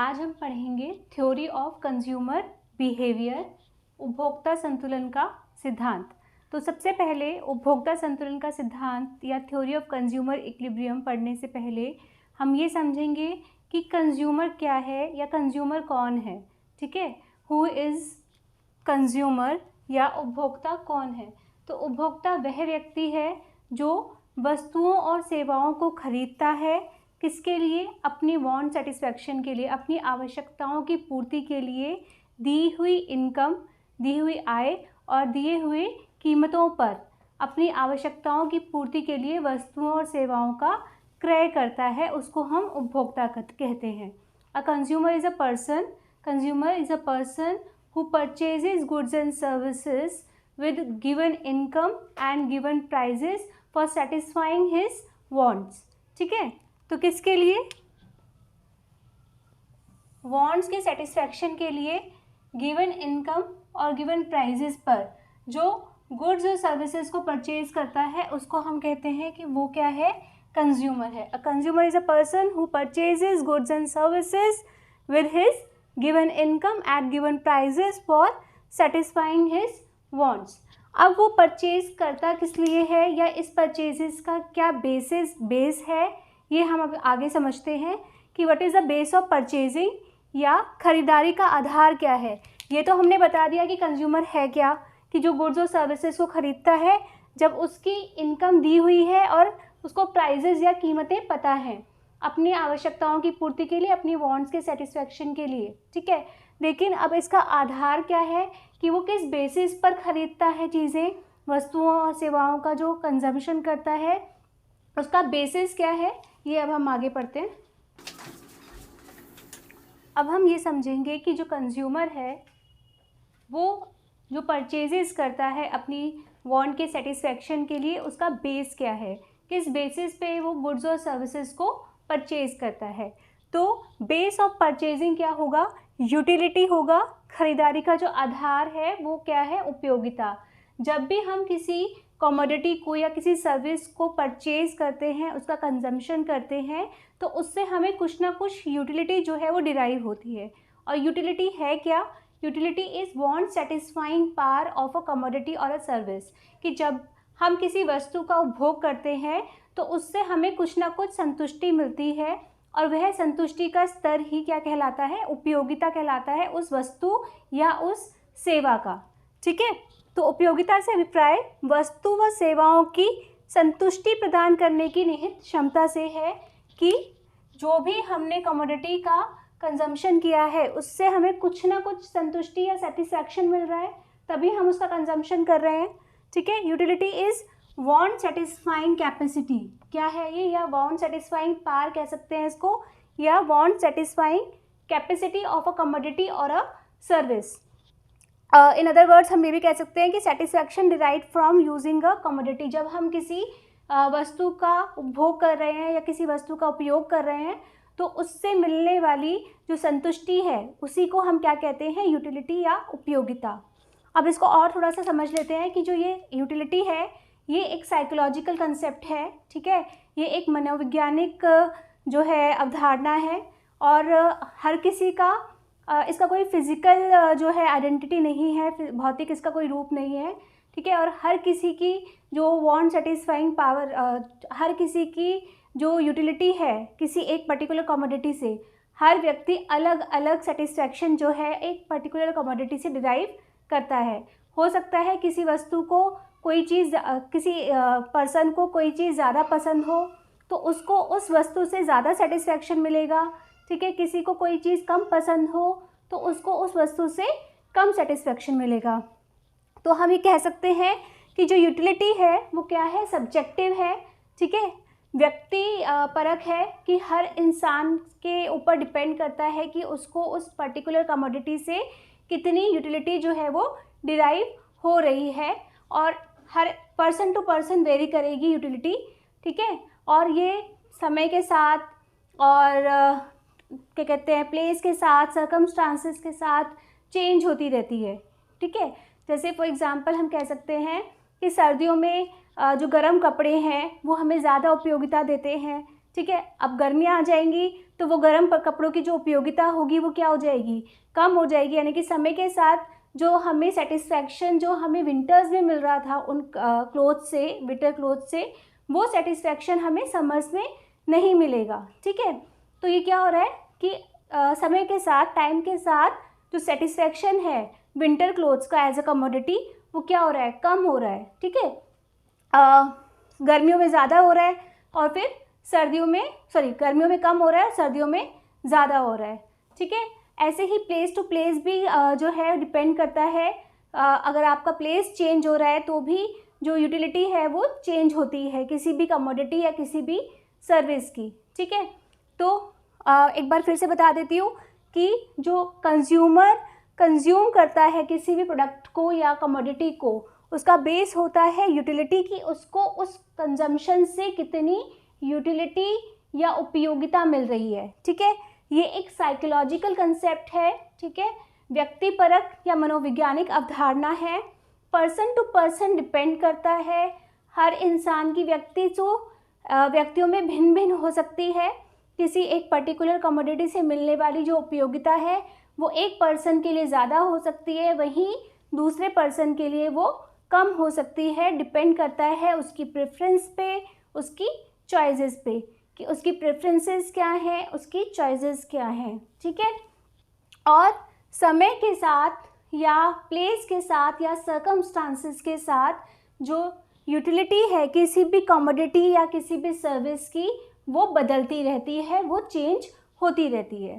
आज हम पढ़ेंगे थ्योरी ऑफ कंज्यूमर बिहेवियर, उपभोक्ता संतुलन का सिद्धांत। तो सबसे पहले उपभोक्ता संतुलन का सिद्धांत या थ्योरी ऑफ कंज्यूमर इक्विलिब्रियम पढ़ने से पहले हम ये समझेंगे कि कंज्यूमर क्या है या कंज्यूमर कौन है। ठीक है, हु इज़ कंज्यूमर या उपभोक्ता कौन है। तो उपभोक्ता वह व्यक्ति है जो वस्तुओं और सेवाओं को खरीदता है, किसके लिए? अपनी वांट सेटिस्फैक्शन के लिए, अपनी आवश्यकताओं की पूर्ति के लिए दी हुई इनकम, दी हुई आय और दिए हुए कीमतों पर अपनी आवश्यकताओं की पूर्ति के लिए वस्तुओं और सेवाओं का क्रय करता है, उसको हम उपभोक्ता कहते हैं। A consumer is a person who purchases goods and services with given income and given prices for satisfying his wants। ठीक है, तो किसके लिए? wants के satisfaction के लिए given income और given prices पर जो goods और services को purchase करता है उसको हम कहते हैं कि वो क्या है? कंज्यूमर है। A consumer is a person who purchases goods and services with his given income at given prices for satisfying his wants। अब वो परचेज करता किस लिए है या इस परचेजेस का क्या बेस है, ये हम अब आगे समझते हैं कि what is the base of purchasing या खरीदारी का आधार क्या है। ये तो हमने बता दिया कि कंज्यूमर है क्या, कि जो गुड्स और सर्विसेज को खरीदता है जब उसकी इनकम दी हुई है और उसको प्राइजेस या कीमतें पता हैं अपनी आवश्यकताओं की पूर्ति के लिए, अपनी वांट्स के सेटिस्फैक्शन के लिए। ठीक है, लेकिन अब इसका आधार क्या है कि वो किस बेसिस पर ख़रीदता है चीज़ें, वस्तुओं और सेवाओं का जो कंजम्पशन करता है उसका बेसिस क्या है, ये अब हम आगे पढ़ते हैं। अब हम ये समझेंगे कि जो कंज्यूमर है वो जो परचेजेस करता है अपनी वांट के सेटिस्फैक्शन के लिए, उसका बेस क्या है, किस बेसिस पे वो गुड्स और सर्विसेज को परचेज करता है। तो बेस ऑफ परचेजिंग क्या होगा? यूटिलिटी होगा। खरीदारी का जो आधार है वो क्या है? उपयोगिता। जब भी हम किसी कमोडिटी को या किसी सर्विस को परचेज करते हैं, उसका कंजम्पशन करते हैं, तो उससे हमें कुछ ना कुछ यूटिलिटी जो है वो डिराइव होती है। और यूटिलिटी है क्या? Utility is want satisfying power of a commodity और अ सर्विस, कि जब हम किसी वस्तु का उपभोग करते हैं तो उससे हमें कुछ ना कुछ संतुष्टि मिलती है, और वह संतुष्टि का स्तर ही क्या कहलाता है? उपयोगिता कहलाता है उस वस्तु या उस सेवा का। ठीक है, तो उपयोगिता से अभिप्राय वस्तु व सेवाओं की संतुष्टि प्रदान करने की निहित क्षमता से है, कि जो भी हमने कमोडिटी का कंजम्पशन किया है उससे हमें कुछ ना कुछ संतुष्टि या सेटिस्फैक्शन मिल रहा है, तभी हम उसका कंजम्पशन कर रहे हैं। ठीक है, utility is want satisfying capacity, क्या है ये? या वांट सेटिस्फाइंग पावर कह सकते हैं इसको, या want satisfying capacity of a commodity और a service. In other words हम ये भी कह सकते हैं कि satisfaction derived from using a commodity. जब हम किसी वस्तु का उपभोग कर रहे हैं या किसी वस्तु का उपयोग कर रहे हैं तो उससे मिलने वाली जो संतुष्टि है उसी को हम क्या कहते हैं? यूटिलिटी या उपयोगिता। अब इसको और थोड़ा सा समझ लेते हैं कि जो ये यूटिलिटी है ये एक साइकोलॉजिकल कंसेप्ट है। ठीक है, ये एक मनोवैज्ञानिक जो है अवधारणा है, और हर किसी का इसका कोई फिज़िकल जो है आइडेंटिटी नहीं है, भौतिक इसका कोई रूप नहीं है। ठीक है, और हर किसी की जो वांट सेटिस्फाइंग पावर, हर किसी की जो यूटिलिटी है किसी एक पर्टिकुलर कमोडिटी से, हर व्यक्ति अलग अलग सेटिस्फैक्शन जो है एक पर्टिकुलर कमोडिटी से डिराइव करता है। हो सकता है किसी वस्तु को कोई चीज़, किसी पर्सन को कोई चीज़ ज़्यादा पसंद हो तो उसको उस वस्तु से ज़्यादा सेटिस्फैक्शन मिलेगा। ठीक है, किसी को कोई चीज़ कम पसंद हो तो उसको उस वस्तु से कम सेटिस्फैक्शन मिलेगा। तो हम ये कह सकते हैं कि जो यूटिलिटी है वो क्या है? सब्जेक्टिव है। ठीक है, व्यक्ति परक है, कि हर इंसान के ऊपर डिपेंड करता है कि उसको उस पर्टिकुलर कमोडिटी से कितनी यूटिलिटी जो है वो डिराइव हो रही है, और हर पर्सन टू पर्सन वेरी करेगी यूटिलिटी। ठीक है, और ये समय के साथ और क्या कहते हैं प्लेस के साथ, सर्कमस्टांसेस के साथ चेंज होती रहती है। ठीक है, जैसे फॉर एग्जांपल हम कह सकते हैं कि सर्दियों में जो गर्म कपड़े हैं वो हमें ज़्यादा उपयोगिता देते हैं, ठीक है। अब गर्मियाँ आ जाएंगी तो वो गर्म कपड़ों की जो उपयोगिता होगी वो क्या हो जाएगी, कम हो जाएगी। यानी कि समय के साथ जो हमें सेटिस्फैक्शन जो हमें विंटर्स में मिल रहा था उन क्लोथ से, विंटर क्लोथ से, वो सेटिस्फैक्शन हमें समर्स में नहीं मिलेगा। ठीक है। तो ये क्या हो रहा है कि समय के साथ, टाइम के साथ जो सेटिस्फैक्शन है विंटर क्लोथ्स का एज अ कमोडिटी, वो क्या हो रहा है, कम हो रहा है। ठीक है। गर्मियों में ज़्यादा हो रहा है और फिर सर्दियों में, गर्मियों में कम हो रहा है, सर्दियों में ज़्यादा हो रहा है। ठीक है। ऐसे ही प्लेस टू प्लेस भी जो है डिपेंड करता है। अगर आपका प्लेस चेंज हो रहा है तो भी जो यूटिलिटी है वो चेंज होती है किसी भी कमोडिटी या किसी भी सर्विस की। ठीक है। तो एक बार फिर से बता देती हूँ कि जो कंज्यूमर कंज्यूम करता है किसी भी प्रोडक्ट को या कमोडिटी को, उसका बेस होता है यूटिलिटी की, उसको उस कंजम्पशन से कितनी यूटिलिटी या उपयोगिता मिल रही है। ठीक है। ये एक साइकोलॉजिकल कंसेप्ट है। ठीक है। व्यक्तिपरक या मनोवैज्ञानिक अवधारणा है। पर्सन टू पर्सन डिपेंड करता है। हर इंसान की व्यक्तियों में भिन्न भिन्न हो सकती है। किसी एक पर्टिकुलर कमोडिटी से मिलने वाली जो उपयोगिता है वो एक पर्सन के लिए ज़्यादा हो सकती है, वहीं दूसरे पर्सन के लिए वो कम हो सकती है। डिपेंड करता है उसकी प्रेफरेंस पे, उसकी चॉइसेस पे, कि उसकी प्रेफरेंसेस क्या हैं, उसकी चॉइसेस क्या हैं। ठीक है। और समय के साथ या प्लेस के साथ या सर्कमस्टांसेस के साथ जो यूटिलिटी है किसी भी कमोडिटी या किसी भी सर्विस की, वो बदलती रहती है, वो चेंज होती रहती है।